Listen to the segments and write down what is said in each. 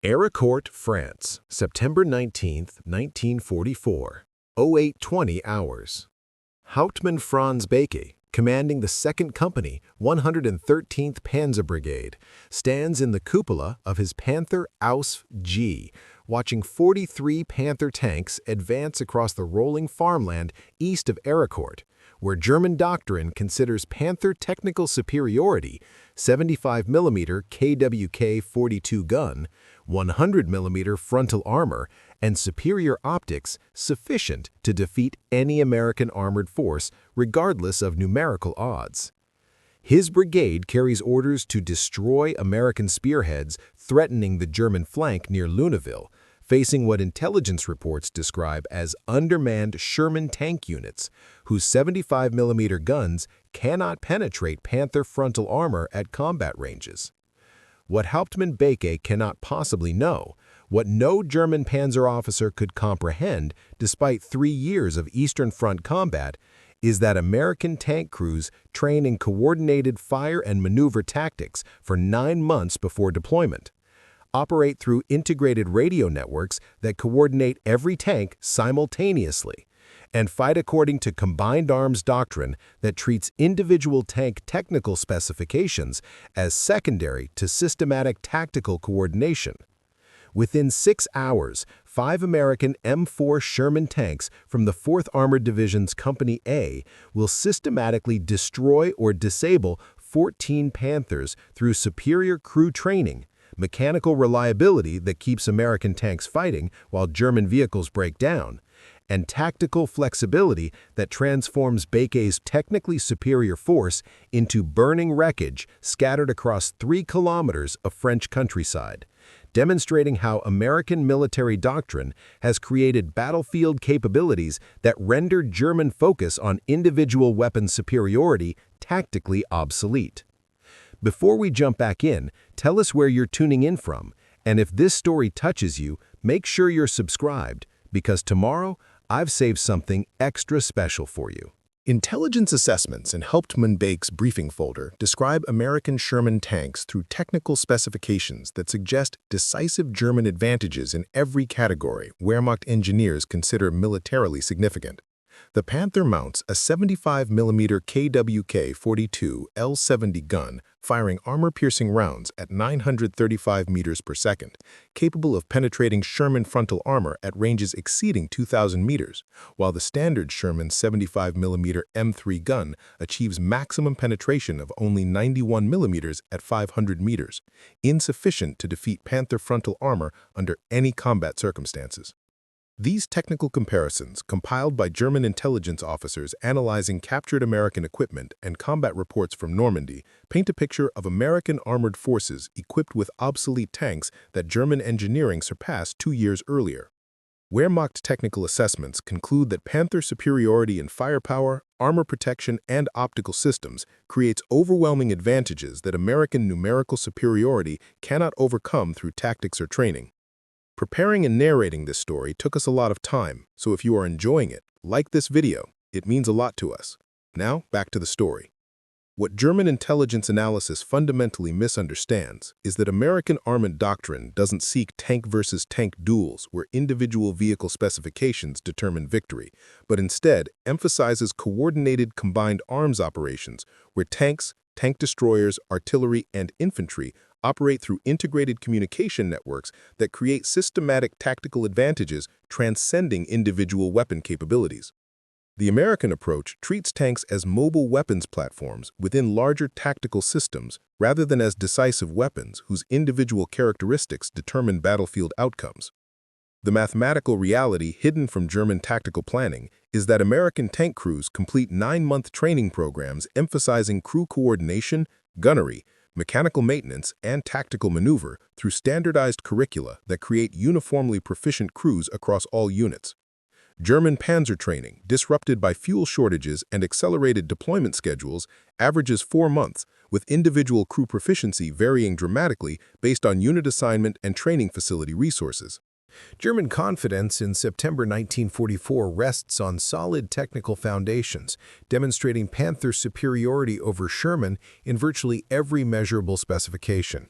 Arracourt, France, September 19, 1944, 0820 hours. Hauptmann Bäke, commanding the 2nd Company, 113th Panzer Brigade, stands in the cupola of his Panther Aus G, watching 43 Panther tanks advance across the rolling farmland east of Arracourt, where German doctrine considers Panther technical superiority, 75mm KWK-42 gun, 100mm frontal armor, and superior optics sufficient to defeat any American armored force regardless of numerical odds. His brigade carries orders to destroy American spearheads threatening the German flank near Luneville, facing what intelligence reports describe as undermanned Sherman tank units, whose 75mm guns cannot penetrate Panther frontal armor at combat ranges. What Hauptmann Bäke cannot possibly know, what no German panzer officer could comprehend despite 3 years of Eastern Front combat, is that American tank crews train in coordinated fire and maneuver tactics for 9 months before deployment, operate through integrated radio networks that coordinate every tank simultaneously, and fight according to combined arms doctrine that treats individual tank technical specifications as secondary to systematic tactical coordination. Within 6 hours, 5 American M4 Sherman tanks from the 4th Armored Division's Company A will systematically destroy or disable 14 Panthers through superior crew training, mechanical reliability that keeps American tanks fighting while German vehicles break down, and tactical flexibility that transforms Bäke's technically superior force into burning wreckage scattered across 3 kilometers of French countryside, demonstrating how American military doctrine has created battlefield capabilities that render German focus on individual weapon superiority tactically obsolete. Before we jump back in, tell us where you're tuning in from, and if this story touches you, make sure you're subscribed, because tomorrow I've saved something extra special for you. Intelligence assessments in Hauptmann Bäke's briefing folder describe American Sherman tanks through technical specifications that suggest decisive German advantages in every category Wehrmacht engineers consider militarily significant. The Panther mounts a 75mm KWK-42 L-70 gun firing armor-piercing rounds at 935 meters per second, capable of penetrating Sherman frontal armor at ranges exceeding 2,000 meters, while the standard Sherman 75mm M3 gun achieves maximum penetration of only 91mm at 500 meters, insufficient to defeat Panther frontal armor under any combat circumstances. These technical comparisons, compiled by German intelligence officers analyzing captured American equipment and combat reports from Normandy, paint a picture of American armored forces equipped with obsolete tanks that German engineering surpassed 2 years earlier. Wehrmacht technical assessments conclude that Panther superiority in firepower, armor protection, and optical systems creates overwhelming advantages that American numerical superiority cannot overcome through tactics or training. Preparing and narrating this story took us a lot of time, so if you are enjoying it, like this video. It means a lot to us. Now, back to the story. What German intelligence analysis fundamentally misunderstands is that American armament doctrine doesn't seek tank versus tank duels where individual vehicle specifications determine victory, but instead emphasizes coordinated combined arms operations where tanks, tank destroyers, artillery, and infantry operate through integrated communication networks that create systematic tactical advantages transcending individual weapon capabilities. The American approach treats tanks as mobile weapons platforms within larger tactical systems rather than as decisive weapons whose individual characteristics determine battlefield outcomes. The mathematical reality hidden from German tactical planning is that American tank crews complete 9-month training programs emphasizing crew coordination, gunnery, mechanical maintenance, and tactical maneuver through standardized curricula that create uniformly proficient crews across all units. German panzer training, disrupted by fuel shortages and accelerated deployment schedules, averages 4 months, with individual crew proficiency varying dramatically based on unit assignment and training facility resources. German confidence in September 1944 rests on solid technical foundations, demonstrating Panther superiority over Sherman in virtually every measurable specification.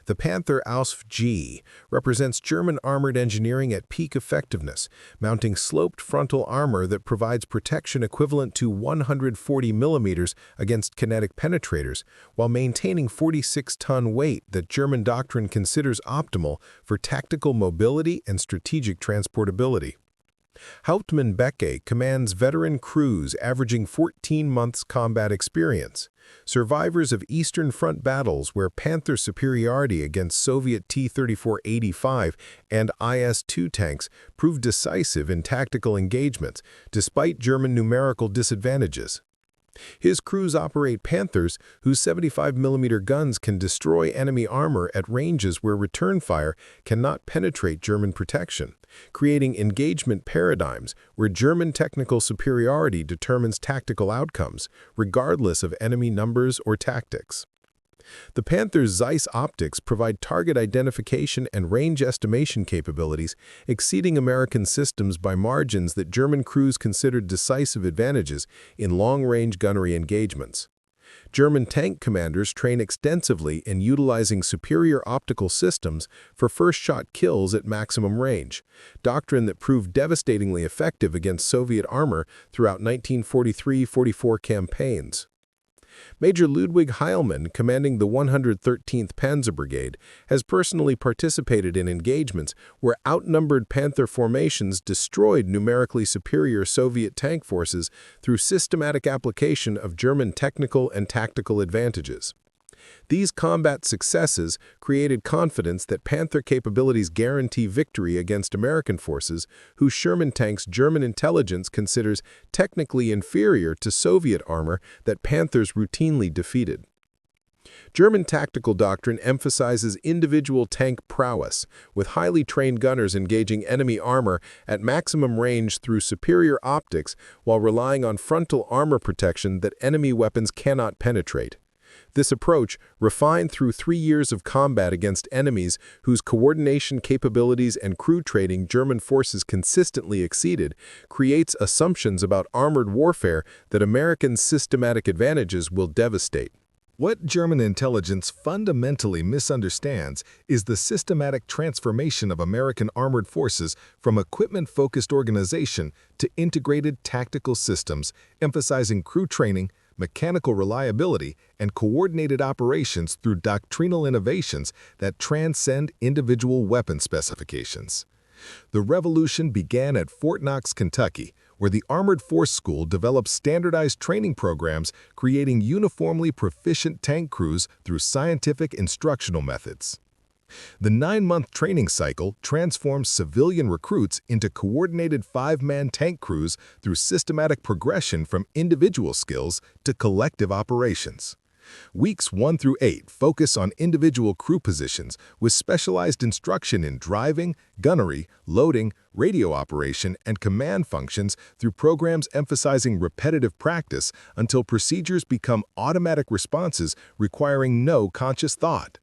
The Panther Ausf G represents German armored engineering at peak effectiveness, mounting sloped frontal armor that provides protection equivalent to 140 millimeters against kinetic penetrators, while maintaining 46-ton weight that German doctrine considers optimal for tactical mobility and strategic transportability. Hauptmann Bäke commands veteran crews averaging 14 months combat experience, survivors of Eastern Front battles where Panther superiority against Soviet T-34-85 and IS-2 tanks proved decisive in tactical engagements despite German numerical disadvantages. His crews operate Panthers, whose 75mm guns can destroy enemy armor at ranges where return fire cannot penetrate German protection, creating engagement paradigms where German technical superiority determines tactical outcomes, regardless of enemy numbers or tactics. The Panther's Zeiss optics provide target identification and range estimation capabilities, exceeding American systems by margins that German crews considered decisive advantages in long-range gunnery engagements. German tank commanders train extensively in utilizing superior optical systems for first-shot kills at maximum range, doctrine that proved devastatingly effective against Soviet armor throughout 1943-44 campaigns. Major Ludwig Heilmann, commanding the 113th Panzer Brigade, has personally participated in engagements where outnumbered Panther formations destroyed numerically superior Soviet tank forces through systematic application of German technical and tactical advantages. These combat successes created confidence that Panther capabilities guarantee victory against American forces, whose Sherman tanks German intelligence considers technically inferior to Soviet armor that Panthers routinely defeated. German tactical doctrine emphasizes individual tank prowess, with highly trained gunners engaging enemy armor at maximum range through superior optics while relying on frontal armor protection that enemy weapons cannot penetrate. This approach, refined through 3 years of combat against enemies whose coordination capabilities and crew training German forces consistently exceeded, creates assumptions about armored warfare that American systematic advantages will devastate. What German intelligence fundamentally misunderstands is the systematic transformation of American armored forces from equipment-focused organization to integrated tactical systems, emphasizing crew training, mechanical reliability, and coordinated operations through doctrinal innovations that transcend individual weapon specifications. The revolution began at Fort Knox, Kentucky, where the Armored Force School developed standardized training programs creating uniformly proficient tank crews through scientific instructional methods. The 9-month training cycle transforms civilian recruits into coordinated 5-man tank crews through systematic progression from individual skills to collective operations. Weeks 1 through 8 focus on individual crew positions with specialized instruction in driving, gunnery, loading, radio operation, and command functions through programs emphasizing repetitive practice until procedures become automatic responses requiring no conscious thought.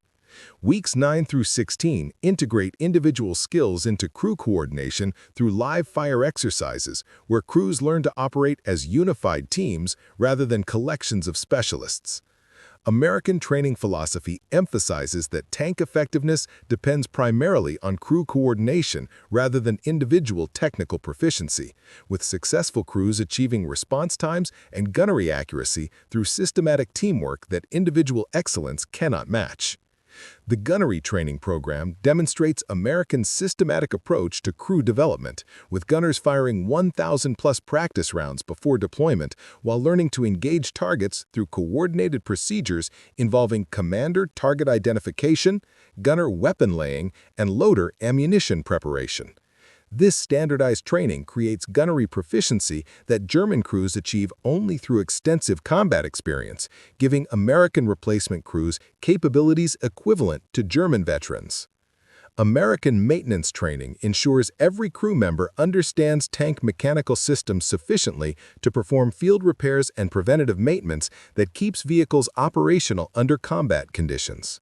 Weeks 9 through 16 integrate individual skills into crew coordination through live fire exercises, where crews learn to operate as unified teams rather than collections of specialists. American training philosophy emphasizes that tank effectiveness depends primarily on crew coordination rather than individual technical proficiency, with successful crews achieving response times and gunnery accuracy through systematic teamwork that individual excellence cannot match. The gunnery training program demonstrates Americans' systematic approach to crew development, with gunners firing 1,000+ practice rounds before deployment while learning to engage targets through coordinated procedures involving commander target identification, gunner weapon laying, and loader ammunition preparation. This standardized training creates gunnery proficiency that German crews achieve only through extensive combat experience, giving American replacement crews capabilities equivalent to German veterans. American maintenance training ensures every crew member understands tank mechanical systems sufficiently to perform field repairs and preventative maintenance that keeps vehicles operational under combat conditions.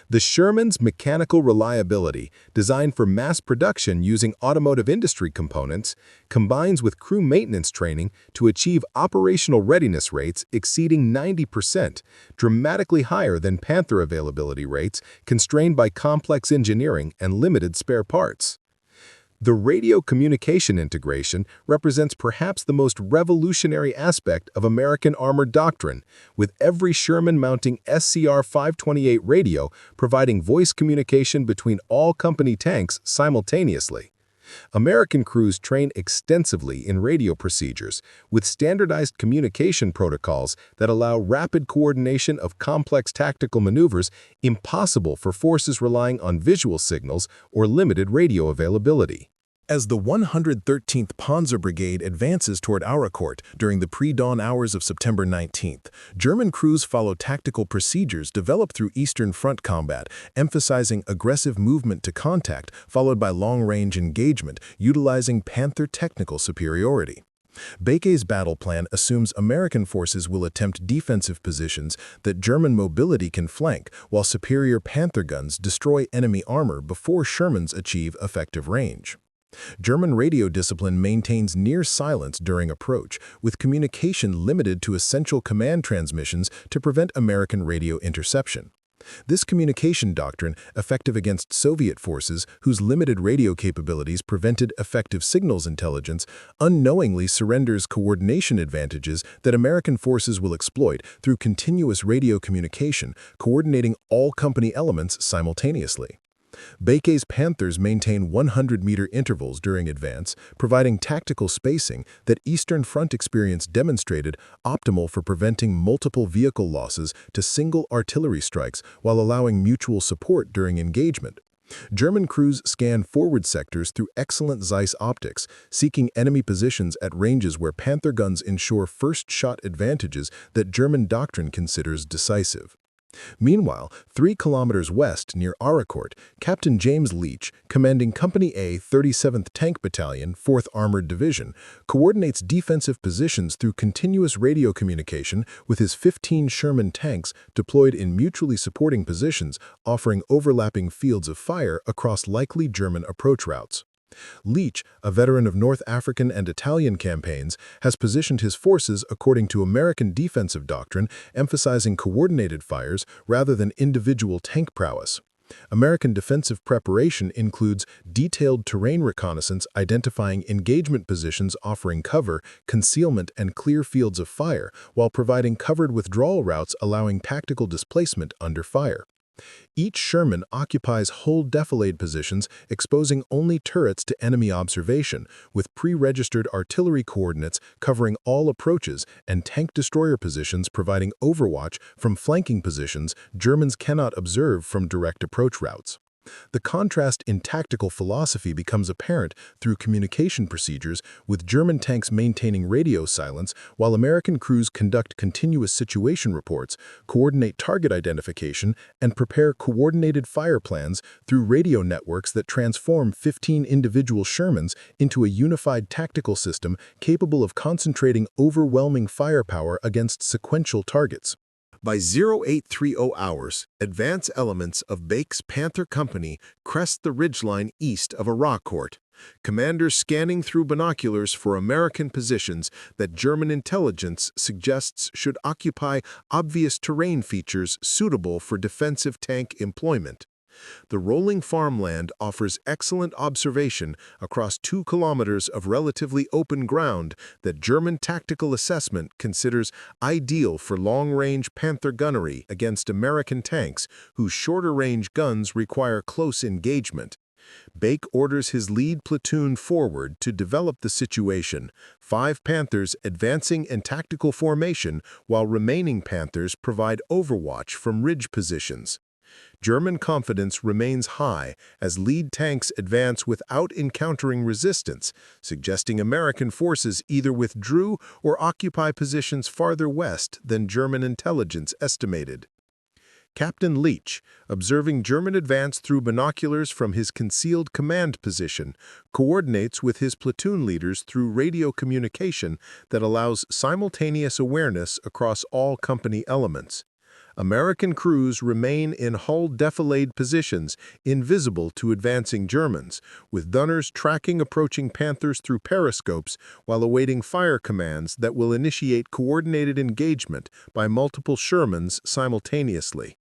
The Sherman's mechanical reliability, designed for mass production using automotive industry components, combines with crew maintenance training to achieve operational readiness rates exceeding 90%, dramatically higher than Panther availability rates constrained by complex engineering and limited spare parts. The radio communication integration represents perhaps the most revolutionary aspect of American armored doctrine, with every Sherman mounting SCR-528 radio providing voice communication between all company tanks simultaneously. American crews train extensively in radio procedures, with standardized communication protocols that allow rapid coordination of complex tactical maneuvers impossible for forces relying on visual signals or limited radio availability. As the 113th Panzer Brigade advances toward Arracourt during the pre-dawn hours of September 19th, German crews follow tactical procedures developed through Eastern Front combat, emphasizing aggressive movement to contact followed by long-range engagement, utilizing Panther technical superiority. Bäke's battle plan assumes American forces will attempt defensive positions that German mobility can flank, while superior Panther guns destroy enemy armor before Shermans achieve effective range. German radio discipline maintains near silence during approach, with communication limited to essential command transmissions to prevent American radio interception. This communication doctrine, effective against Soviet forces whose limited radio capabilities prevented effective signals intelligence, unknowingly surrenders coordination advantages that American forces will exploit through continuous radio communication, coordinating all company elements simultaneously. Bäke's Panthers maintain 100-meter intervals during advance, providing tactical spacing that Eastern Front experience demonstrated optimal for preventing multiple vehicle losses to single artillery strikes while allowing mutual support during engagement. German crews scan forward sectors through excellent Zeiss optics, seeking enemy positions at ranges where Panther guns ensure first-shot advantages that German doctrine considers decisive. Meanwhile, 3 kilometers west near Arracourt, Captain James Leach, commanding Company A, 37th Tank Battalion, 4th Armored Division, coordinates defensive positions through continuous radio communication with his 15 Sherman tanks deployed in mutually supporting positions, offering overlapping fields of fire across likely German approach routes. Leach, a veteran of North African and Italian campaigns, has positioned his forces according to American defensive doctrine, emphasizing coordinated fires rather than individual tank prowess. American defensive preparation includes detailed terrain reconnaissance identifying engagement positions offering cover, concealment, and clear fields of fire, while providing covered withdrawal routes allowing tactical displacement under fire. Each Sherman occupies whole defilade positions, exposing only turrets to enemy observation, with pre-registered artillery coordinates covering all approaches and tank destroyer positions providing overwatch from flanking positions Germans cannot observe from direct approach routes. The contrast in tactical philosophy becomes apparent through communication procedures, with German tanks maintaining radio silence while American crews conduct continuous situation reports, coordinate target identification, and prepare coordinated fire plans through radio networks that transform 15 individual Shermans into a unified tactical system capable of concentrating overwhelming firepower against sequential targets. By 0830 hours, advance elements of Bäke's Panther Company crest the ridgeline east of Arracourt. Commanders scanning through binoculars for American positions that German intelligence suggests should occupy obvious terrain features suitable for defensive tank employment. The rolling farmland offers excellent observation across 2 kilometers of relatively open ground that German tactical assessment considers ideal for long-range Panther gunnery against American tanks whose shorter-range guns require close engagement. Bäke orders his lead platoon forward to develop the situation, 5 Panthers advancing in tactical formation while remaining Panthers provide overwatch from ridge positions. German confidence remains high as lead tanks advance without encountering resistance, suggesting American forces either withdrew or occupy positions farther west than German intelligence estimated. Captain Leach, observing German advance through binoculars from his concealed command position, coordinates with his platoon leaders through radio communication that allows simultaneous awareness across all company elements. American crews remain in hull defilade positions, invisible to advancing Germans, with gunners tracking approaching Panthers through periscopes while awaiting fire commands that will initiate coordinated engagement by multiple Shermans simultaneously.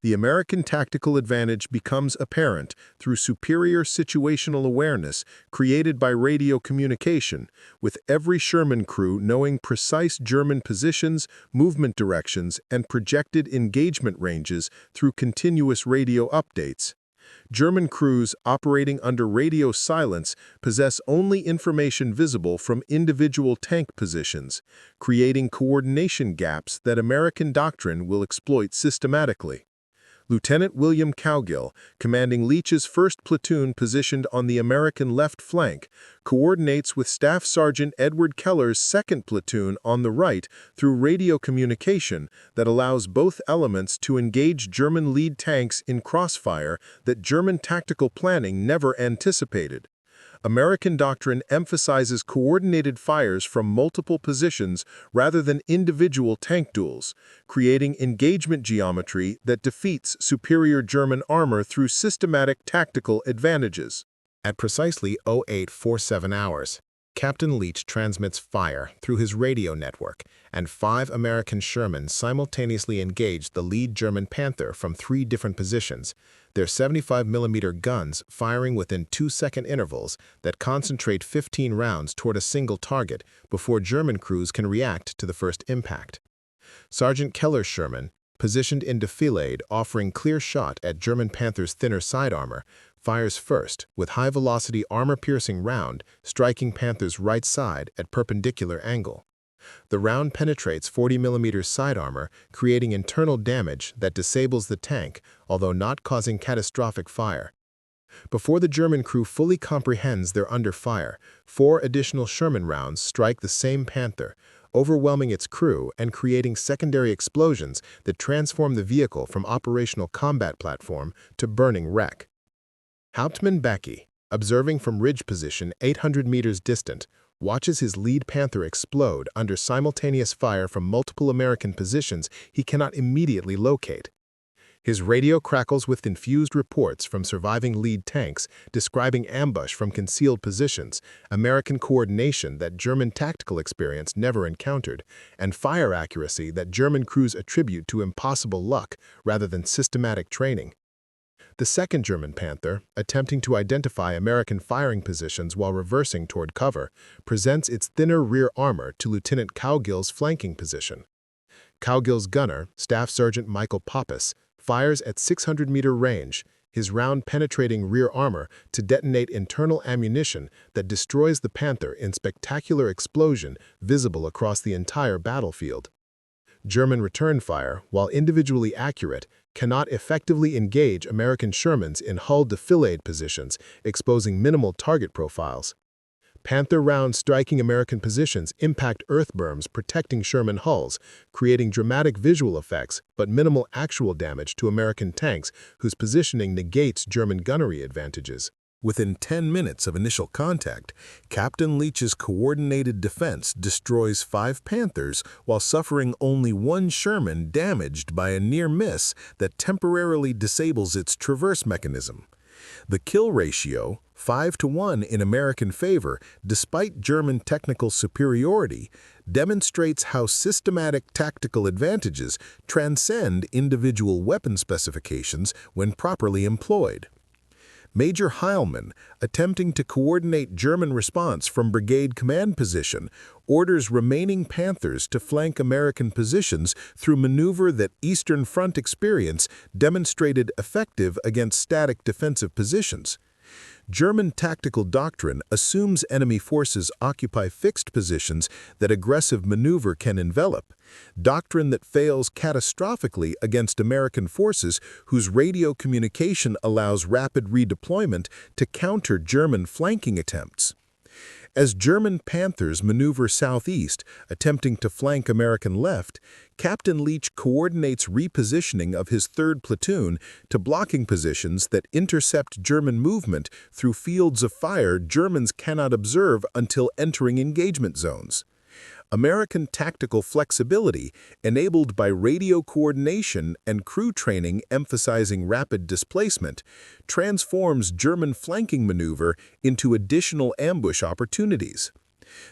The American tactical advantage becomes apparent through superior situational awareness created by radio communication, with every Sherman crew knowing precise German positions, movement directions, and projected engagement ranges through continuous radio updates. German crews operating under radio silence possess only information visible from individual tank positions, creating coordination gaps that American doctrine will exploit systematically. Lieutenant William Cowgill, commanding Leach's 1st Platoon positioned on the American left flank, coordinates with Staff Sergeant Edward Keller's 2nd Platoon on the right through radio communication that allows both elements to engage German lead tanks in crossfire that German tactical planning never anticipated. American doctrine emphasizes coordinated fires from multiple positions rather than individual tank duels, creating engagement geometry that defeats superior German armor through systematic tactical advantages. At precisely 0847 hours, Captain Leach transmits fire through his radio network, and 5 American Shermans simultaneously engage the lead German Panther from 3 different positions, their 75mm guns firing within 2-second intervals that concentrate 15 rounds toward a single target before German crews can react to the first impact. Sergeant Keller's Sherman, positioned in defilade offering clear shot at German Panther's thinner side armor, fires first with high-velocity armor-piercing round striking Panther's right side at perpendicular angle. The round penetrates 40mm side armor, creating internal damage that disables the tank, although not causing catastrophic fire. Before the German crew fully comprehends they're under fire, 4 additional Sherman rounds strike the same Panther, overwhelming its crew and creating secondary explosions that transform the vehicle from operational combat platform to burning wreck. Hauptmann Bäke, observing from ridge position 800 meters distant, watches his lead Panther explode under simultaneous fire from multiple American positions he cannot immediately locate. His radio crackles with infused reports from surviving lead tanks describing ambush from concealed positions, American coordination that German tactical experience never encountered, and fire accuracy that German crews attribute to impossible luck rather than systematic training. The 2nd German Panther, attempting to identify American firing positions while reversing toward cover, presents its thinner rear armor to Lieutenant Cowgill's flanking position. Cowgill's gunner, Staff Sergeant Michael Pappas, fires at 600-meter range, his round penetrating rear armor to detonate internal ammunition that destroys the Panther in spectacular explosion visible across the entire battlefield. German return fire, while individually accurate, cannot effectively engage American Shermans in hull defilade positions, exposing minimal target profiles. Panther rounds striking American positions impact earth berms protecting Sherman hulls, creating dramatic visual effects but minimal actual damage to American tanks whose positioning negates German gunnery advantages. Within 10 minutes of initial contact, Captain Leach's coordinated defense destroys 5 Panthers while suffering only 1 Sherman damaged by a near miss that temporarily disables its traverse mechanism. The kill ratio, 5-to-1 in American favor despite German technical superiority, demonstrates how systematic tactical advantages transcend individual weapon specifications when properly employed. Major Heilmann, attempting to coordinate German response from brigade command position, orders remaining Panthers to flank American positions through maneuver that Eastern Front experience demonstrated effective against static defensive positions. German tactical doctrine assumes enemy forces occupy fixed positions that aggressive maneuver can envelop, doctrine that fails catastrophically against American forces whose radio communication allows rapid redeployment to counter German flanking attempts. As German Panthers maneuver southeast, attempting to flank American left, Captain Leach coordinates repositioning of his 3rd Platoon to blocking positions that intercept German movement through fields of fire Germans cannot observe until entering engagement zones. American tactical flexibility, enabled by radio coordination and crew training emphasizing rapid displacement, transforms German flanking maneuver into additional ambush opportunities.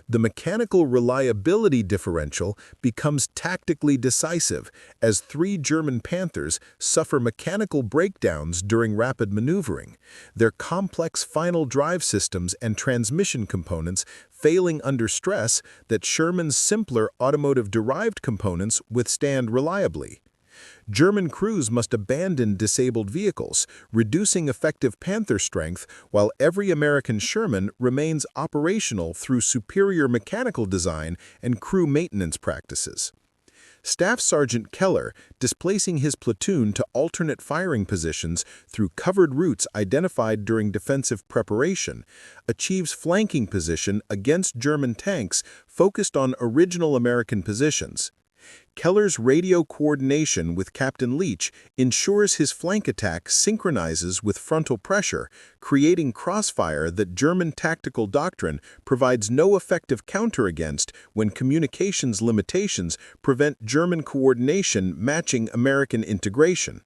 The mechanical reliability differential becomes tactically decisive as 3 German Panthers suffer mechanical breakdowns during rapid maneuvering, their complex final drive systems and transmission components failing under stress that Sherman's simpler automotive-derived components withstand reliably. German crews must abandon disabled vehicles, reducing effective Panther strength, while every American Sherman remains operational through superior mechanical design and crew maintenance practices. Staff Sergeant Keller, displacing his platoon to alternate firing positions through covered routes identified during defensive preparation, achieves flanking position against German tanks focused on original American positions. Keller's radio coordination with Captain Leach ensures his flank attack synchronizes with frontal pressure, creating crossfire that German tactical doctrine provides no effective counter against when communications limitations prevent German coordination matching American integration.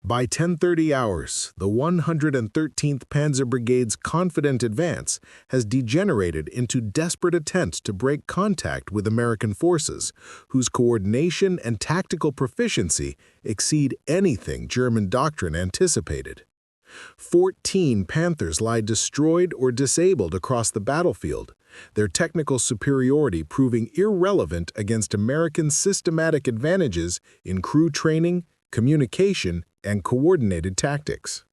By 10:30 hours, the 113th Panzer Brigade's confident advance has degenerated into desperate attempts to break contact with American forces, whose coordination and tactical proficiency exceed anything German doctrine anticipated. 14 Panthers lie destroyed or disabled across the battlefield, their technical superiority proving irrelevant against American systematic advantages in crew training, communication, and coordinated tactics.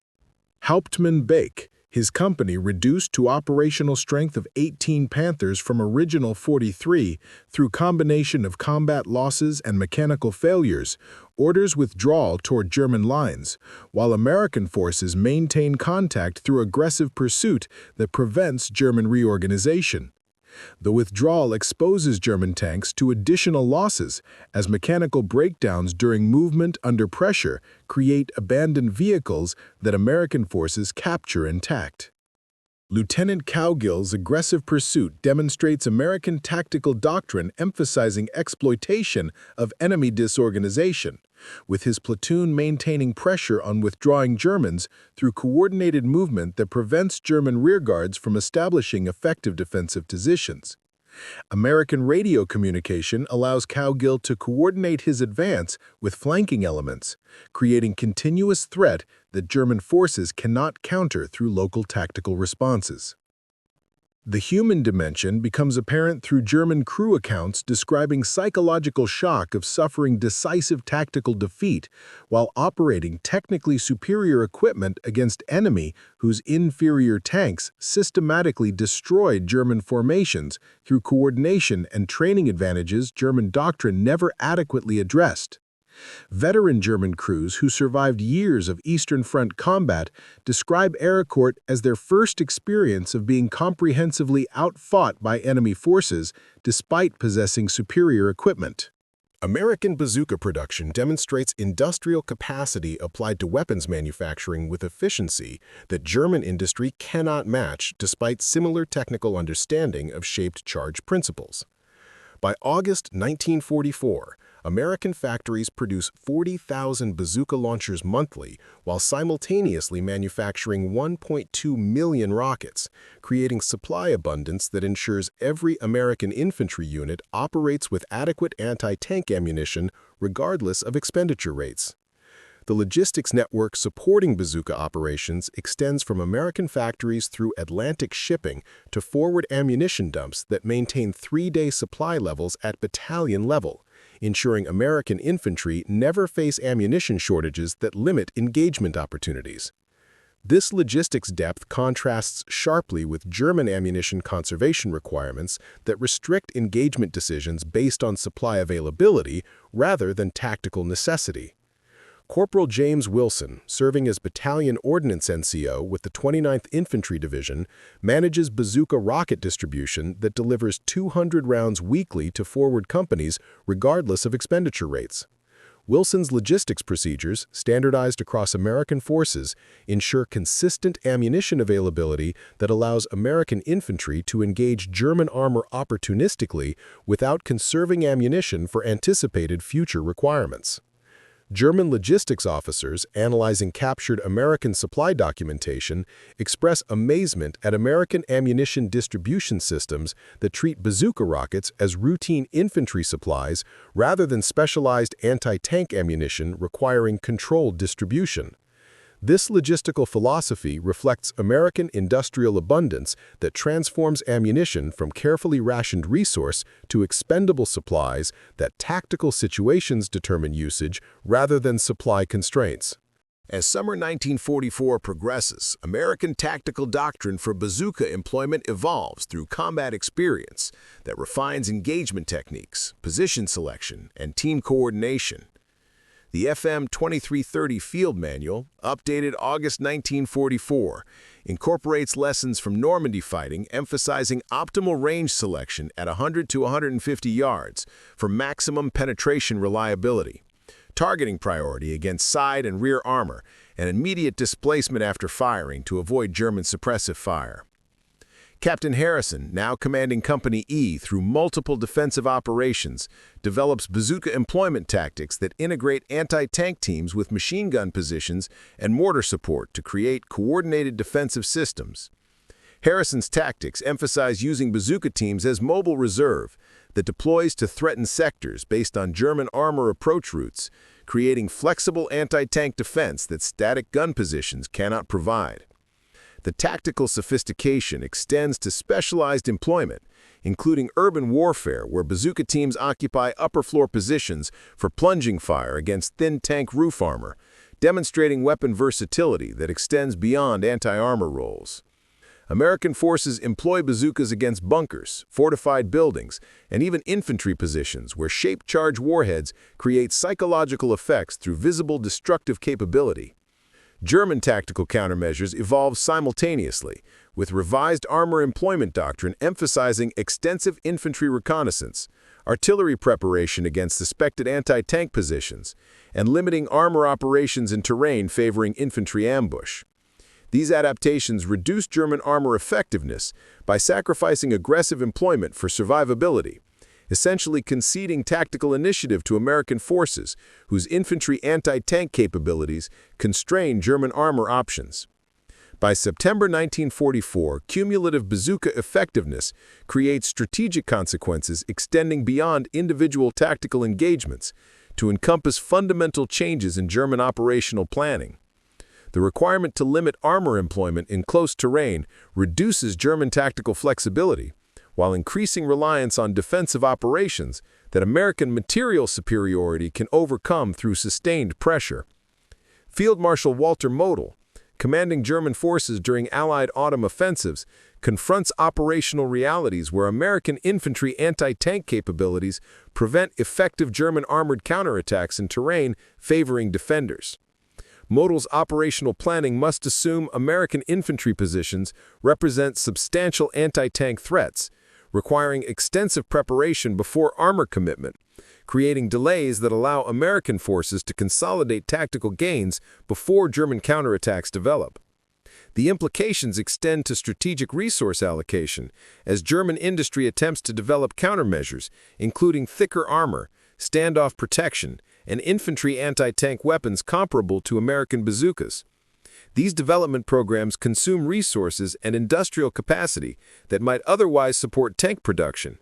Hauptmann Bäke, his company reduced to operational strength of 18 Panthers from original 43 through combination of combat losses and mechanical failures, orders withdrawal toward German lines, while American forces maintain contact through aggressive pursuit that prevents German reorganization. The withdrawal exposes German tanks to additional losses as mechanical breakdowns during movement under pressure create abandoned vehicles that American forces capture intact. Lieutenant Cowgill's aggressive pursuit demonstrates American tactical doctrine emphasizing exploitation of enemy disorganization, with his platoon maintaining pressure on withdrawing Germans through coordinated movement that prevents German rearguards from establishing effective defensive positions. American radio communication allows Cowgill to coordinate his advance with flanking elements, creating continuous threat that German forces cannot counter through local tactical responses. The human dimension becomes apparent through German crew accounts describing psychological shock of suffering decisive tactical defeat while operating technically superior equipment against enemy whose inferior tanks systematically destroyed German formations through coordination and training advantages German doctrine never adequately addressed. Veteran German crews who survived years of Eastern Front combat describe Arracourt as their first experience of being comprehensively outfought by enemy forces despite possessing superior equipment. American bazooka production demonstrates industrial capacity applied to weapons manufacturing with efficiency that German industry cannot match despite similar technical understanding of shaped charge principles. By August 1944, American factories produce 40,000 bazooka launchers monthly while simultaneously manufacturing 1.2 million rockets, creating supply abundance that ensures every American infantry unit operates with adequate anti-tank ammunition regardless of expenditure rates. The logistics network supporting bazooka operations extends from American factories through Atlantic shipping to forward ammunition dumps that maintain 3-day supply levels at battalion level, ensuring American infantry never face ammunition shortages that limit engagement opportunities. This logistics depth contrasts sharply with German ammunition conservation requirements that restrict engagement decisions based on supply availability rather than tactical necessity. Corporal James Wilson, serving as Battalion Ordnance NCO with the 29th Infantry Division, manages bazooka rocket distribution that delivers 200 rounds weekly to forward companies regardless of expenditure rates. Wilson's logistics procedures, standardized across American forces, ensure consistent ammunition availability that allows American infantry to engage German armor opportunistically without conserving ammunition for anticipated future requirements. German logistics officers analyzing captured American supply documentation express amazement at American ammunition distribution systems that treat bazooka rockets as routine infantry supplies rather than specialized anti-tank ammunition requiring controlled distribution. This logistical philosophy reflects American industrial abundance that transforms ammunition from carefully rationed resource to expendable supplies that tactical situations determine usage rather than supply constraints. As summer 1944 progresses, American tactical doctrine for bazooka employment evolves through combat experience that refines engagement techniques, position selection, and team coordination. The FM 2330 Field Manual, updated August 1944, incorporates lessons from Normandy fighting emphasizing optimal range selection at 100 to 150 yards for maximum penetration reliability, targeting priority against side and rear armor, and immediate displacement after firing to avoid German suppressive fire. Captain Harrison, now commanding Company E through multiple defensive operations, develops bazooka employment tactics that integrate anti-tank teams with machine gun positions and mortar support to create coordinated defensive systems. Harrison's tactics emphasize using bazooka teams as mobile reserve that deploys to threaten sectors based on German armor approach routes, creating flexible anti-tank defense that static gun positions cannot provide. The tactical sophistication extends to specialized employment, including urban warfare where bazooka teams occupy upper-floor positions for plunging fire against thin tank roof armor, demonstrating weapon versatility that extends beyond anti-armor roles. American forces employ bazookas against bunkers, fortified buildings, and even infantry positions where shape-charge warheads create psychological effects through visible destructive capability. German tactical countermeasures evolve simultaneously, with revised armor employment doctrine emphasizing extensive infantry reconnaissance, artillery preparation against suspected anti-tank positions, and limiting armor operations in terrain favoring infantry ambush. These adaptations reduce German armor effectiveness by sacrificing aggressive employment for survivability, essentially conceding tactical initiative to American forces, whose infantry anti-tank capabilities constrain German armor options. By September 1944, cumulative bazooka effectiveness creates strategic consequences extending beyond individual tactical engagements to encompass fundamental changes in German operational planning. The requirement to limit armor employment in close terrain reduces German tactical flexibility, while increasing reliance on defensive operations that American material superiority can overcome through sustained pressure. Field Marshal Walter Model, commanding German forces during Allied autumn offensives, confronts operational realities where American infantry anti-tank capabilities prevent effective German armored counterattacks in terrain favoring defenders. Model's operational planning must assume American infantry positions represent substantial anti-tank threats, requiring extensive preparation before armor commitment, creating delays that allow American forces to consolidate tactical gains before German counterattacks develop. The implications extend to strategic resource allocation as German industry attempts to develop countermeasures, including thicker armor, standoff protection, and infantry anti-tank weapons comparable to American bazookas. These development programs consume resources and industrial capacity that might otherwise support tank production,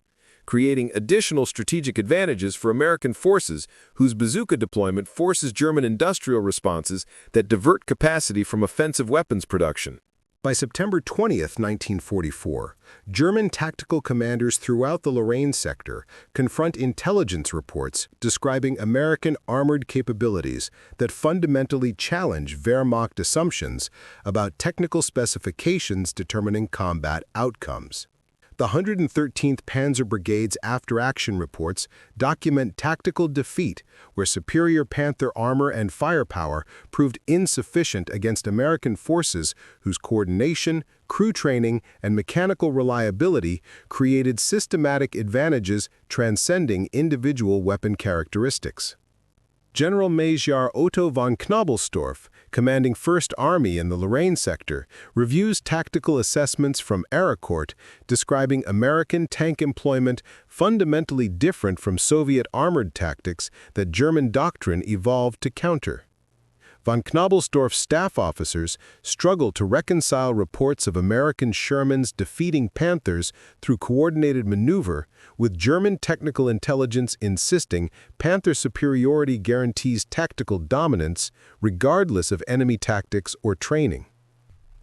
creating additional strategic advantages for American forces whose bazooka deployment forces German industrial responses that divert capacity from offensive weapons production. By September 20, 1944, German tactical commanders throughout the Lorraine sector confront intelligence reports describing American armored capabilities that fundamentally challenge Wehrmacht assumptions about technical specifications determining combat outcomes. The 113th Panzer Brigade's after-action reports document tactical defeat where superior Panther armor and firepower proved insufficient against American forces whose coordination, crew training, and mechanical reliability created systematic advantages transcending individual weapon characteristics. General Major Otto von Knobelsdorff, commanding 1st Army in the Lorraine sector, reviews tactical assessments from Arracourt describing American tank employment fundamentally different from Soviet armored tactics that German doctrine evolved to counter. Von Knobelsdorff's staff officers struggle to reconcile reports of American Shermans defeating Panthers through coordinated maneuver, with German technical intelligence insisting Panther superiority guarantees tactical dominance regardless of enemy tactics or training.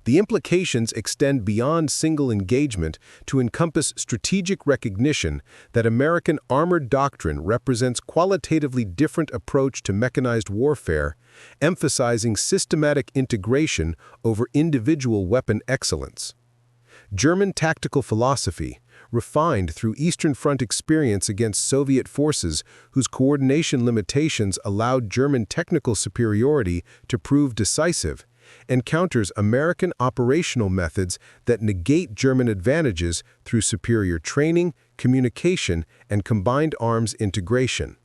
The implications extend beyond single engagement to encompass strategic recognition that American armored doctrine represents qualitatively different approach to mechanized warfare, emphasizing systematic integration over individual weapon excellence. German tactical philosophy, refined through Eastern Front experience against Soviet forces whose coordination limitations allowed German technical superiority to prove decisive, encounters American operational methods that negate German advantages through superior training, communication, and combined arms integration.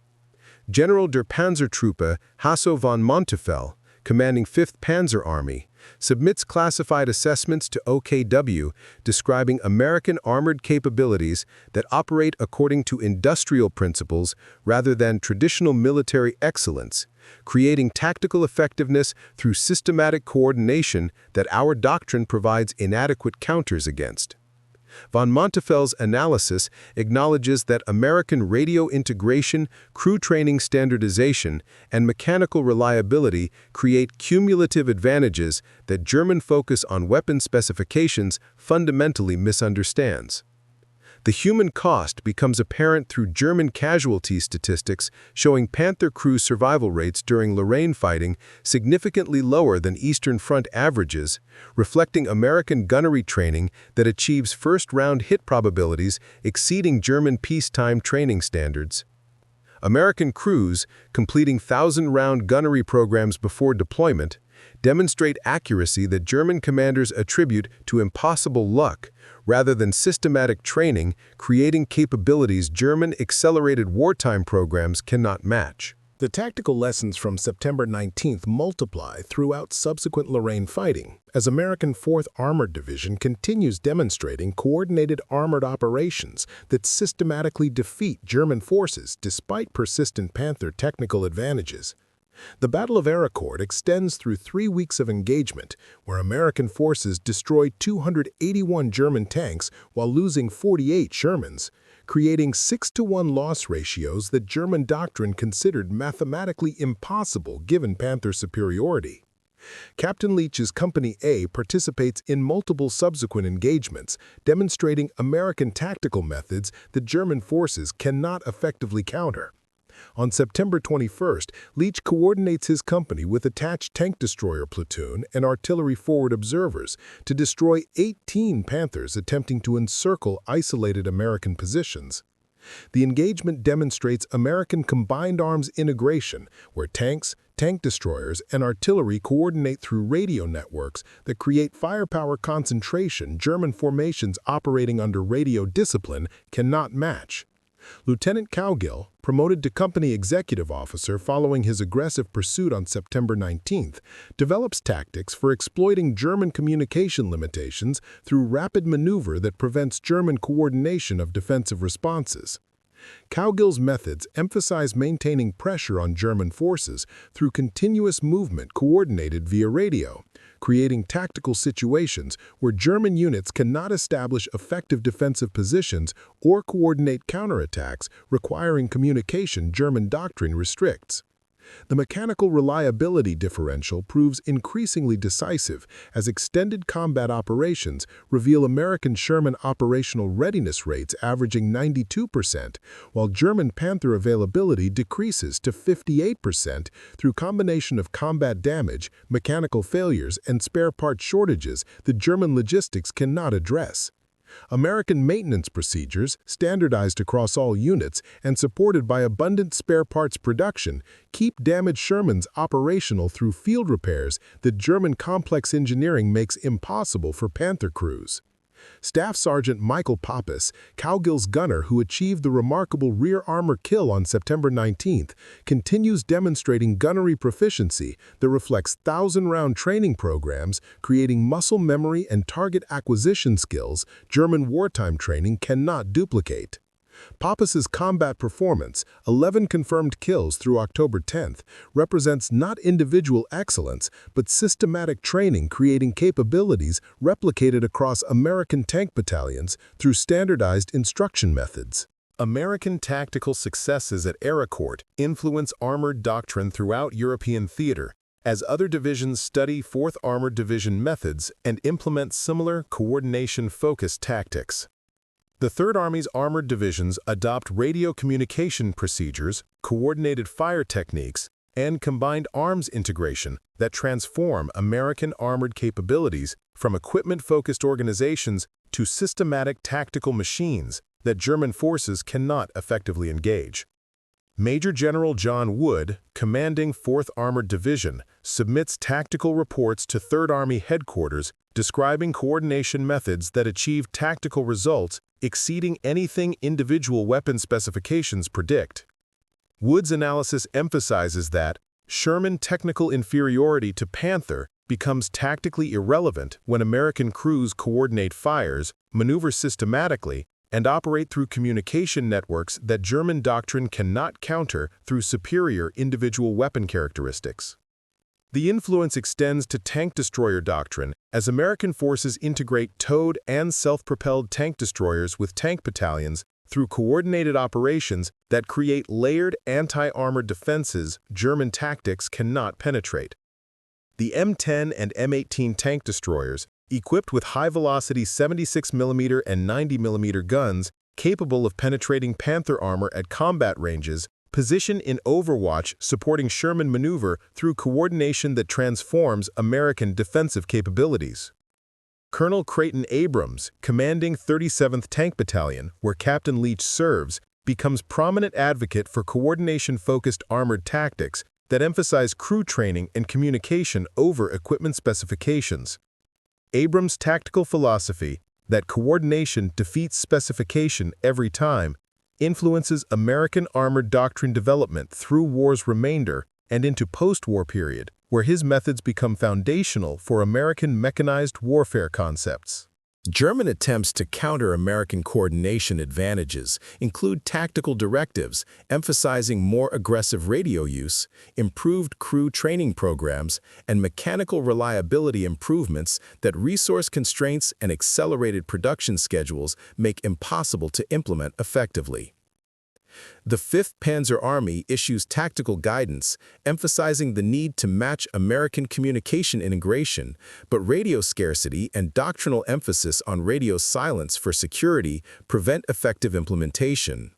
General der Panzertruppe Hasso von Montefel, commanding 5th Panzer Army, submits classified assessments to OKW describing American armored capabilities that operate according to industrial principles rather than traditional military excellence, creating tactical effectiveness through systematic coordination that our doctrine provides inadequate counters against. Von Montefel's analysis acknowledges that American radio integration, crew training standardization, and mechanical reliability create cumulative advantages that German focus on weapon specifications fundamentally misunderstands. The human cost becomes apparent through German casualty statistics showing Panther crew survival rates during Lorraine fighting significantly lower than Eastern Front averages, reflecting American gunnery training that achieves first-round hit probabilities exceeding German peacetime training standards. American crews, completing 1,000-round gunnery programs before deployment, demonstrate accuracy that German commanders attribute to impossible luck, rather than systematic training, creating capabilities German accelerated wartime programs cannot match. The tactical lessons from September 19th multiply throughout subsequent Lorraine fighting, as American 4th Armored Division continues demonstrating coordinated armored operations that systematically defeat German forces despite persistent Panther technical advantages. The Battle of Arracourt extends through 3 weeks of engagement, where American forces destroyed 281 German tanks while losing 48 Shermans, creating 6-to-1 loss ratios that German doctrine considered mathematically impossible given Panther superiority. Captain Leach's Company A participates in multiple subsequent engagements, demonstrating American tactical methods that German forces cannot effectively counter. On September 21st, Leach coordinates his company with attached tank destroyer platoon and artillery forward observers to destroy 18 Panthers attempting to encircle isolated American positions. The engagement demonstrates American combined arms integration, where tanks, tank destroyers, and artillery coordinate through radio networks that create firepower concentration German formations operating under radio discipline cannot match. Lieutenant Cowgill, promoted to company executive officer following his aggressive pursuit on September 19th, develops tactics for exploiting German communication limitations through rapid maneuver that prevents German coordination of defensive responses. Cowgill's methods emphasize maintaining pressure on German forces through continuous movement coordinated via radio, creating tactical situations where German units cannot establish effective defensive positions or coordinate counterattacks requiring communication German doctrine restricts. The mechanical reliability differential proves increasingly decisive as extended combat operations reveal American Sherman operational readiness rates averaging 92%, while German Panther availability decreases to 58% through combination of combat damage, mechanical failures, and spare part shortages that German logistics cannot address. American maintenance procedures, standardized across all units and supported by abundant spare parts production, keep damaged Shermans operational through field repairs that German complex engineering makes impossible for Panther crews. Staff Sergeant Michael Pappas, Cowgill's gunner who achieved the remarkable rear armor kill on September 19th, continues demonstrating gunnery proficiency that reflects 1,000-round training programs, creating muscle memory and target acquisition skills German wartime training cannot duplicate. Pappas's combat performance, 11 confirmed kills through October 10th, represents not individual excellence, but systematic training creating capabilities replicated across American tank battalions through standardized instruction methods. American tactical successes at Arracourt influence armored doctrine throughout European theater, as other divisions study 4th Armored Division methods and implement similar coordination-focused tactics. The Third Army's armored divisions adopt radio communication procedures, coordinated fire techniques, and combined arms integration that transform American armored capabilities from equipment-focused organizations to systematic tactical machines that German forces cannot effectively engage. Major General John Wood, commanding 4th Armored Division, submits tactical reports to Third Army headquarters describing coordination methods that achieve tactical results exceeding anything individual weapon specifications predict. Wood's analysis emphasizes that Sherman technical inferiority to Panther becomes tactically irrelevant when American crews coordinate fires, maneuver systematically, and operate through communication networks that German doctrine cannot counter through superior individual weapon characteristics. The influence extends to tank destroyer doctrine as American forces integrate towed and self-propelled tank destroyers with tank battalions through coordinated operations that create layered anti-armored defenses German tactics cannot penetrate. The M10 and M18 tank destroyers, equipped with high-velocity 76mm and 90mm guns capable of penetrating Panther armor at combat ranges, position in overwatch supporting Sherman maneuver through coordination that transforms American defensive capabilities. Colonel Creighton Abrams, commanding 37th Tank Battalion, where Captain Leach serves, becomes prominent advocate for coordination-focused armored tactics that emphasize crew training and communication over equipment specifications. Abrams' tactical philosophy, that coordination defeats specification every time, influences American armored doctrine development through war's remainder and into post-war period, where his methods become foundational for American mechanized warfare concepts. German attempts to counter American coordination advantages include tactical directives emphasizing more aggressive radio use, improved crew training programs, and mechanical reliability improvements that resource constraints and accelerated production schedules make impossible to implement effectively. The 5th Panzer Army issues tactical guidance, emphasizing the need to match American communication integration, but radio scarcity and doctrinal emphasis on radio silence for security prevent effective implementation.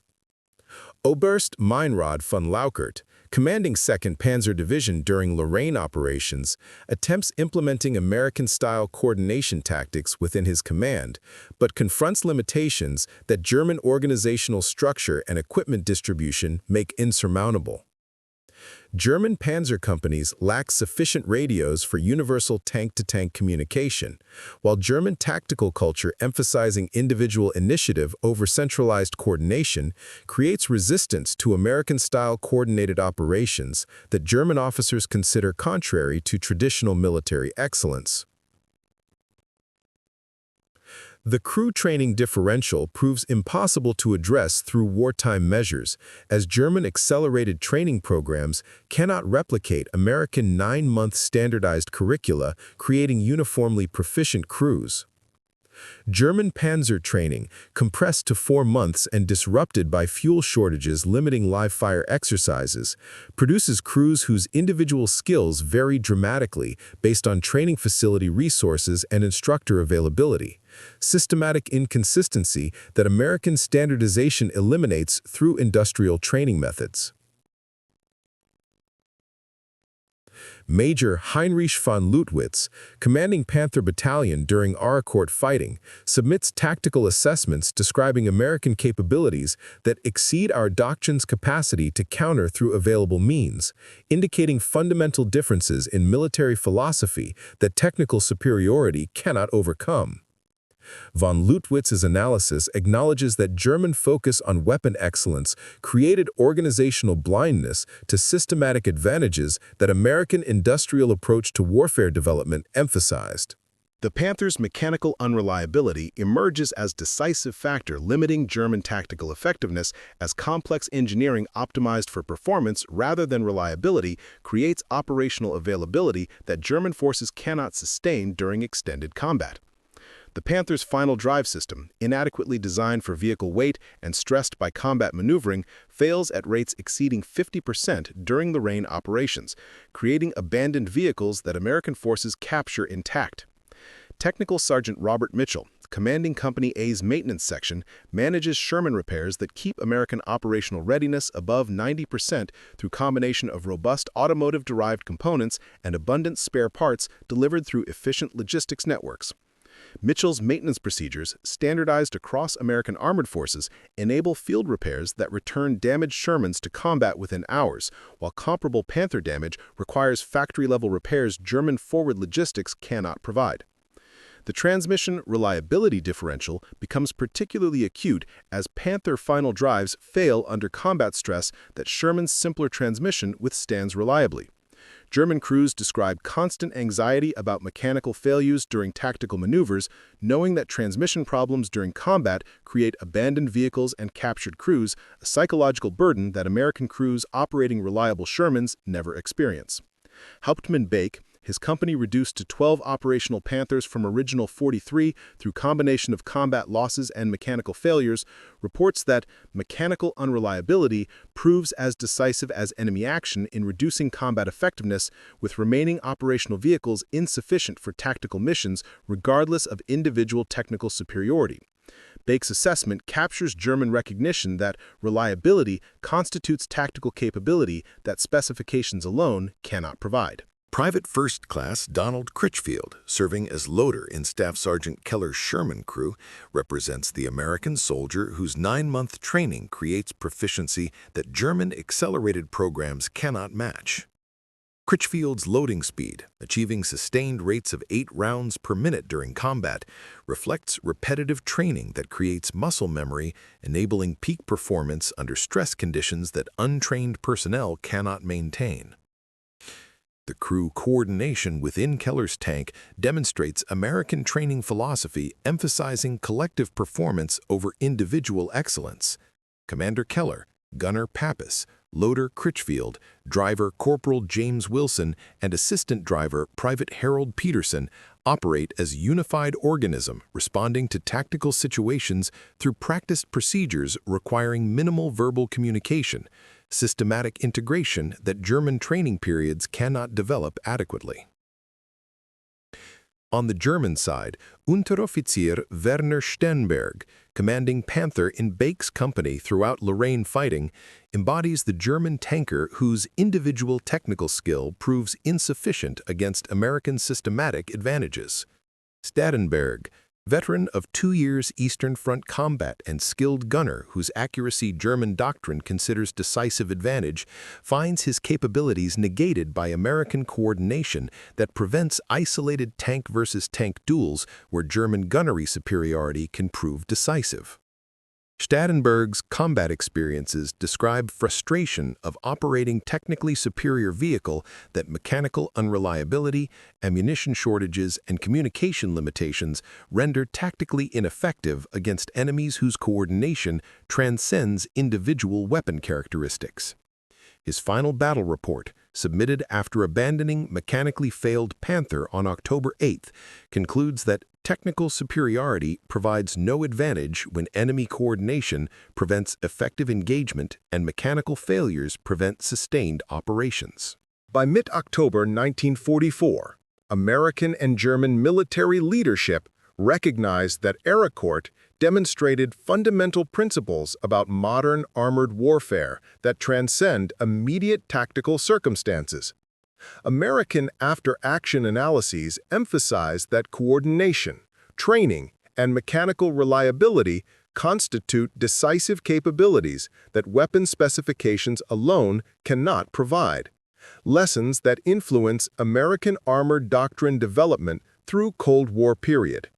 Oberst Meinrad von Lauckert, commanding 2nd Panzer Division during Lorraine operations, attempts implementing American-style coordination tactics within his command, but confronts limitations that German organizational structure and equipment distribution make insurmountable. German panzer companies lack sufficient radios for universal tank-to-tank communication, while German tactical culture emphasizing individual initiative over centralized coordination creates resistance to American-style coordinated operations that German officers consider contrary to traditional military excellence. The crew training differential proves impossible to address through wartime measures, as German accelerated training programs cannot replicate American 9-month standardized curricula, creating uniformly proficient crews. German panzer training, compressed to 4 months and disrupted by fuel shortages limiting live-fire exercises, produces crews whose individual skills vary dramatically based on training facility resources and instructor availability. Systematic inconsistency that American standardization eliminates through industrial training methods. Major Heinrich von Lutwitz, commanding Panther Battalion during Arracourt fighting, submits tactical assessments describing American capabilities that exceed our doctrine's capacity to counter through available means, indicating fundamental differences in military philosophy that technical superiority cannot overcome. Von Leutwitz's analysis acknowledges that German focus on weapon excellence created organizational blindness to systematic advantages that American industrial approach to warfare development emphasized. The Panther's mechanical unreliability emerges as decisive factor limiting German tactical effectiveness as complex engineering optimized for performance rather than reliability creates operational availability that German forces cannot sustain during extended combat. The Panther's final drive system, inadequately designed for vehicle weight and stressed by combat maneuvering, fails at rates exceeding 50% during the rain operations, creating abandoned vehicles that American forces capture intact. Technical Sergeant Robert Mitchell, commanding Company A's maintenance section, manages Sherman repairs that keep American operational readiness above 90% through combination of robust automotive-derived components and abundant spare parts delivered through efficient logistics networks. Mitchell's maintenance procedures, standardized across American armored forces, enable field repairs that return damaged Shermans to combat within hours, while comparable Panther damage requires factory-level repairs German forward logistics cannot provide. The transmission reliability differential becomes particularly acute as Panther final drives fail under combat stress that Sherman's simpler transmission withstands reliably. German crews describe constant anxiety about mechanical failures during tactical maneuvers, knowing that transmission problems during combat create abandoned vehicles and captured crews, a psychological burden that American crews operating reliable Shermans never experience. Hauptmann Bäke, his company reduced to 12 operational Panthers from original 43 through combination of combat losses and mechanical failures, reports that mechanical unreliability proves as decisive as enemy action in reducing combat effectiveness, with remaining operational vehicles insufficient for tactical missions regardless of individual technical superiority. Bäke's assessment captures German recognition that reliability constitutes tactical capability that specifications alone cannot provide. Private First Class Donald Critchfield, serving as loader in Staff Sergeant Keller's Sherman crew, represents the American soldier whose 9-month training creates proficiency that German accelerated programs cannot match. Critchfield's loading speed, achieving sustained rates of 8 rounds per minute during combat, reflects repetitive training that creates muscle memory, enabling peak performance under stress conditions that untrained personnel cannot maintain. The crew coordination within Keller's tank demonstrates American training philosophy emphasizing collective performance over individual excellence. Commander Keller, Gunner Pappas, Loader Critchfield, Driver Corporal James Wilson, and Assistant Driver Private Harold Peterson operate as a unified organism responding to tactical situations through practiced procedures requiring minimal verbal communication, systematic integration that German training periods cannot develop adequately. On the German side, Unteroffizier Werner Sternberg, commanding Panther in Bäke's company throughout Lorraine fighting, embodies the German tanker whose individual technical skill proves insufficient against American systematic advantages. Sternberg, veteran of 2 years Eastern Front combat and skilled gunner whose accuracy German doctrine considers decisive advantage, finds his capabilities negated by American coordination that prevents isolated tank versus tank duels where German gunnery superiority can prove decisive. Sternberg's combat experiences describe frustration of operating technically superior vehicle that mechanical unreliability, ammunition shortages, and communication limitations render tactically ineffective against enemies whose coordination transcends individual weapon characteristics. His final battle report, submitted after abandoning mechanically failed Panther on October 8, concludes that technical superiority provides no advantage when enemy coordination prevents effective engagement and mechanical failures prevent sustained operations. By mid-October 1944, American and German military leadership recognized that Arracourt demonstrated fundamental principles about modern armored warfare that transcend immediate tactical circumstances. American after-action analyses emphasize that coordination, training, and mechanical reliability constitute decisive capabilities that weapon specifications alone cannot provide. Lessons that influence American armored doctrine development through Cold War period.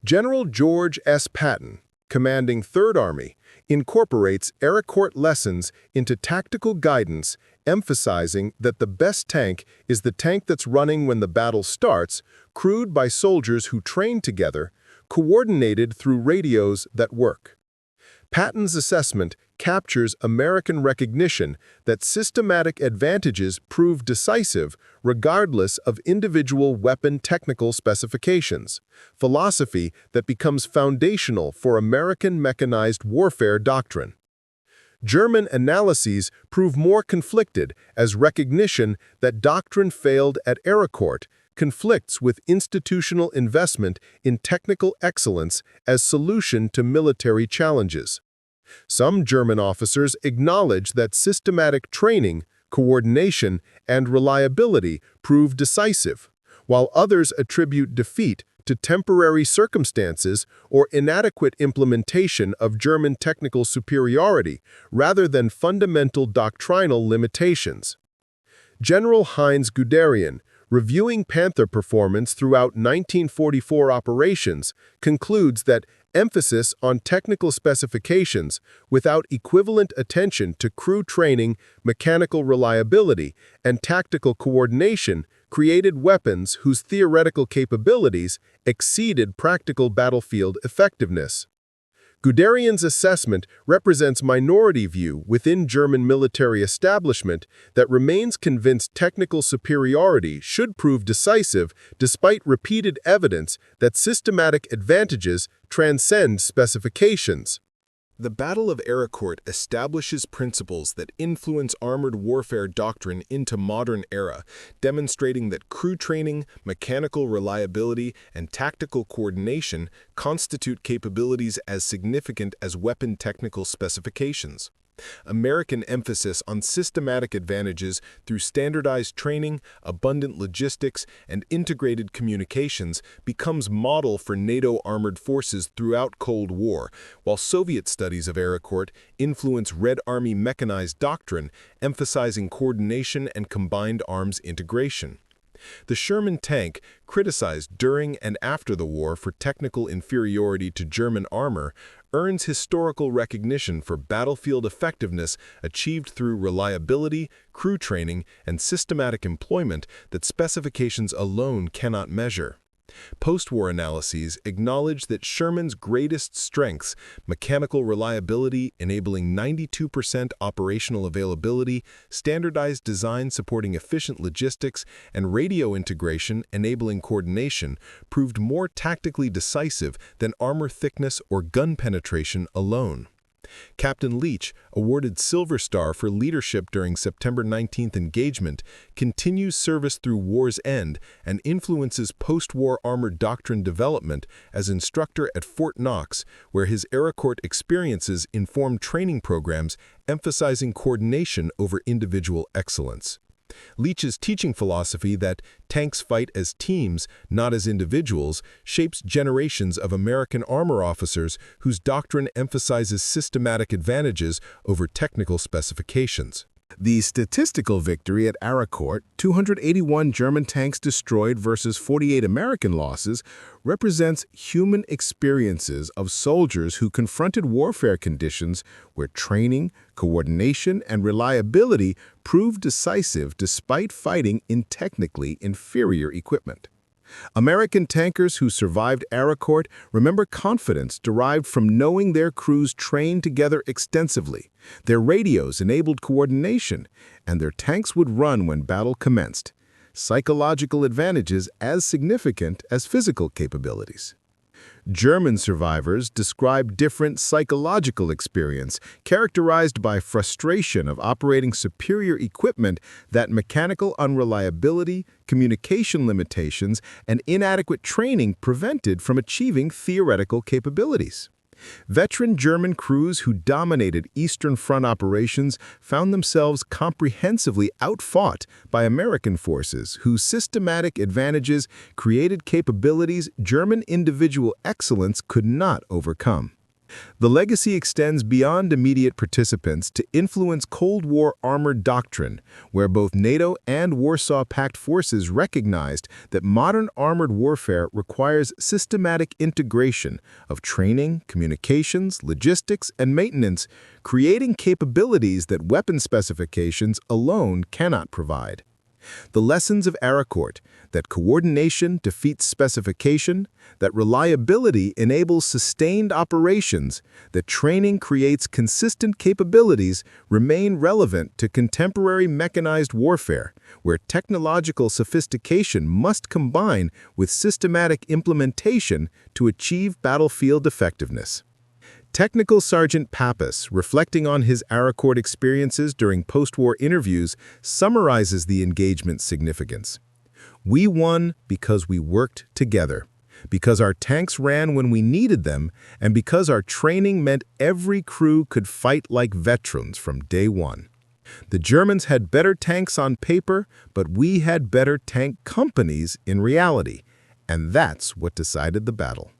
General George S. Patton, commanding 3rd Army, incorporates Arracourt lessons into tactical guidance, emphasizing that the best tank is the tank that's running when the battle starts, crewed by soldiers who train together, coordinated through radios that work. Patton's assessment captures American recognition that systematic advantages prove decisive regardless of individual weapon technical specifications, philosophy that becomes foundational for American mechanized warfare doctrine. German analyses prove more conflicted as recognition that doctrine failed at Arracourt conflicts with institutional investment in technical excellence as solution to military challenges. Some German officers acknowledge that systematic training, coordination, and reliability prove decisive, while others attribute defeat to temporary circumstances or inadequate implementation of German technical superiority rather than fundamental doctrinal limitations. General Heinz Guderian, reviewing Panther performance throughout 1944 operations, concludes that emphasis on technical specifications without equivalent attention to crew training, mechanical reliability, and tactical coordination created weapons whose theoretical capabilities exceeded practical battlefield effectiveness. Guderian's assessment represents minority view within German military establishment that remains convinced technical superiority should prove decisive despite repeated evidence that systematic advantages transcend specifications. The Battle of Arracourt establishes principles that influence armored warfare doctrine into modern era, demonstrating that crew training, mechanical reliability, and tactical coordination constitute capabilities as significant as weapon technical specifications. American emphasis on systematic advantages through standardized training, abundant logistics, and integrated communications becomes model for NATO armored forces throughout Cold War, while Soviet studies of Arracourt influence Red Army mechanized doctrine, emphasizing coordination and combined arms integration. The Sherman tank, criticized during and after the war for technical inferiority to German armor, earns historical recognition for battlefield effectiveness achieved through reliability, crew training, and systematic employment that specifications alone cannot measure. Post-war analyses acknowledge that Sherman's greatest strengths, mechanical reliability enabling 92% operational availability, standardized design supporting efficient logistics, and radio integration enabling coordination, proved more tactically decisive than armor thickness or gun penetration alone. Captain Leach, awarded Silver Star for leadership during September 19th engagement, continues service through war's end and influences post-war armored doctrine development as instructor at Fort Knox, where his Arracourt experiences inform training programs emphasizing coordination over individual excellence. Leach's teaching philosophy that tanks fight as teams, not as individuals, shapes generations of American armor officers whose doctrine emphasizes systematic advantages over technical specifications. The statistical victory at Arracourt, 281 German tanks destroyed versus 48 American losses, represents human experiences of soldiers who confronted warfare conditions where training, coordination, and reliability proved decisive despite fighting in technically inferior equipment. American tankers who survived Arracourt remember confidence derived from knowing their crews trained together extensively, their radios enabled coordination, and their tanks would run when battle commenced, psychological advantages as significant as physical capabilities. German survivors describe different psychological experience characterized by frustration of operating superior equipment that mechanical unreliability, communication limitations, and inadequate training prevented from achieving theoretical capabilities. Veteran German crews who dominated Eastern Front operations found themselves comprehensively outfought by American forces whose systematic advantages created capabilities German individual excellence could not overcome. The legacy extends beyond immediate participants to influence Cold War armored doctrine, where both NATO and Warsaw Pact forces recognized that modern armored warfare requires systematic integration of training, communications, logistics, and maintenance, creating capabilities that weapon specifications alone cannot provide. The lessons of Arracourt, that coordination defeats specification, that reliability enables sustained operations, that training creates consistent capabilities, remain relevant to contemporary mechanized warfare, where technological sophistication must combine with systematic implementation to achieve battlefield effectiveness. Technical Sergeant Pappas, reflecting on his Arracourt experiences during post-war interviews, summarizes the engagement's significance. "We won because we worked together, because our tanks ran when we needed them, and because our training meant every crew could fight like veterans from day one. The Germans had better tanks on paper, but we had better tank companies in reality, and that's what decided the battle."